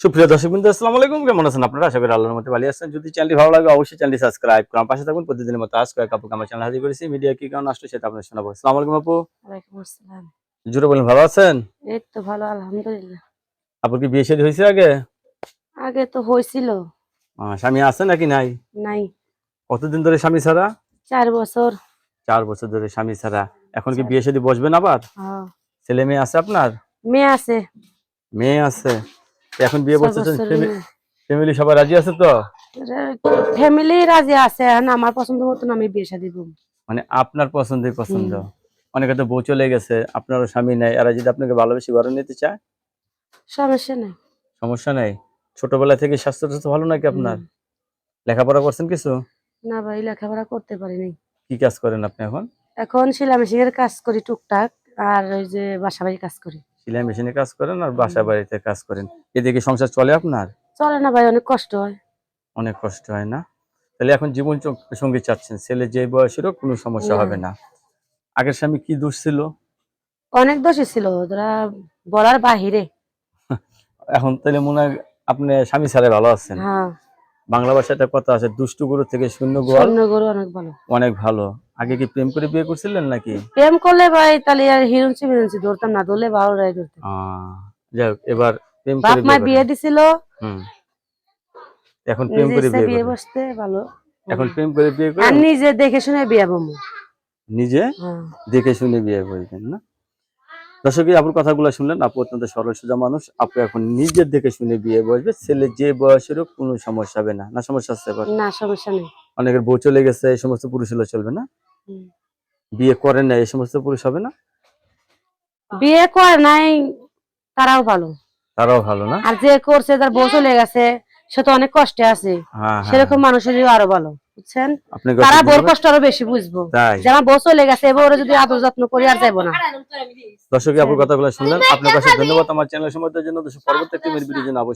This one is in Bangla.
সুপ্রিয় দর্শকবৃন্দ, আসসালামু আলাইকুম। কেমন আছেন আপনারা? আশা করি আল্লাহর রহমতে ভালো আছেন। যদি চ্যানেলটি ভালো লাগে অবশ্যই চ্যানেলটি সাবস্ক্রাইব করুন, পাশে থাকুন। প্রতিদিনের মতো আজ কয়েক আপুকে আমার চ্যানেল হাজির করেছি। মিডিয়া কি কারণ আসলো সেটা আপনাদের শোনাবো। আসসালামু আলাইকুম আপু। ওয়ালাইকুম আসসালাম। জুড়ে বলেন, ভালো আছেন? এই তো ভালো আলহামদুলিল্লাহ। আপুর কি বিয়ে শাদী হয়েছে আগে? আগে তো হয়েছিল। স্বামী আছে নাকি নাই? নাই। কতদিন ধরে স্বামী ছাড়া? 4 বছর। 4 বছর ধরে স্বামী ছাড়া। এখন কি 4 বিয়ে শাদী বসবেন আবার? হ্যাঁ। ছেলে মেয়ে আছে আপনার? মেয়ে আছে। মেয়ে আছে। এখন বিয়ে 6 বসতেছেন? বছরের মেয়ে। ফ্যামিলি সবাই রাজি আছে তো? ফ্যামিলি রাজি আছে, এখন আমার পছন্দ মতন আমি বিয়ে শাদী করব। মানে আপনার পছন্দই পছন্দ। অনেকে তো বউ চলে গেছে, আপনারও স্বামী নাই, এরা যদি আপনাকে ভালোবেসে ঘরে নিতে চায়? সমস্যা নাই। সমস্যা নাই। ছোটবেলা থেকে স্বাস্থ্য টাস্থ্য ভালো নাকি আপনার? লেখাপড়া করছেন কিছু? না ভাই, লেখাপড়া করতে পারি নাই। কি কাজ করেন আপনি এখন? এখন সেলাই মেশিনের কাজ করি টুকটাক, আর ওই যে বাসা বাড়ির কাজ করি। সেলাই মেশিনে কাজ করেন আর বাসা বাড়িতে কাজ করেন। এদিকে সংসার চলে আপনার? চলে না ভাই, অনেক কষ্ট হয়। অনেক কষ্ট হয় না? তাহলে এখন জীবন সঙ্গী চাচ্ছেন, ছেলে যে বয়সেরও কোনো সমস্যা না, হবে না। আগের স্বামী কি দোষ ছিল? অনেক দোষী ছিল, ওরা বলার বাহিরে। এখন তাহলে মনে হয় আপনি স্বামী ছাড়া ভালো আছেন। হ্যাঁ। বাংলা ভাষায় একটা কথা আছে, দুষ্টু গরু থেকে শূন্য গোয়াল স্বর্ণ গরু অনেক ভালো। অনেক ভালো। আগে কি প্রেম করে বিয়ে করছিলেন নাকি? প্রেম করলে ভাই তাহলে আর হিরুনছি মিরুনছি ধরতাম না, ধরলে ভালো রায় ধরতাম। যাই হোক, এবার প্রেম বাপ করে মা বিয়ে বিয়ে করেন। দিছিল, হুম। এখন প্রেম নিজে করে ইচ্ছা বিয়ে বিয়ে করেন। বসতে ভালো। এখন প্রেম করে বিয়ে করে আর নিজে দেখে শুনে বিয়ে বমু। নিজে হ্যাঁ। দেখে শুনে বিয়ে করবেন না? দর্শক, আপুর কথাগুলো শুনলেন। আপু অত্যন্ত সরল সোজা মানুষ। আপু এখন নিজের দেখে শুনে বিয়ে বসবে। ছেলে যে বয়সেরও কোনো সমস্যা হবে না। না সমস্যা আছে এবার? না, সমস্যা নেই। অনেকের বউ চলে গেছে, এই সমস্ত পুরুষ হলে চলবে না? হুম। বিয়ে করেন না, এই সমস্ত পুরুষ হবে না? বিয়ে করে নাই তারাও ভালো। তারাও ভালো না? আর যে করছে তার বউ চলে গেছে, সে তো অনেক কষ্টে আছে। হ্যাঁ, হ্যাঁ, সেরকম মানুষেরই আরো ভালো, বুঝছেন? আপনাকে তারা অসংখ্য বউর ধন্যবাদ। কষ্ট আরো বেশি বুঝবো। তাই যে আমার বউ চলে গেছে, এবার ওরা যদি আদর যত্ন করি আর যাইবো না। দর্শক, আপুর কথাগুলো শুনলেন। আপনার কাছে ধন্যবাদ আমার চ্যানেল সম্পর্কের জন্য। পরবর্তী একটি ভিডিওর জন্য অবশ্যই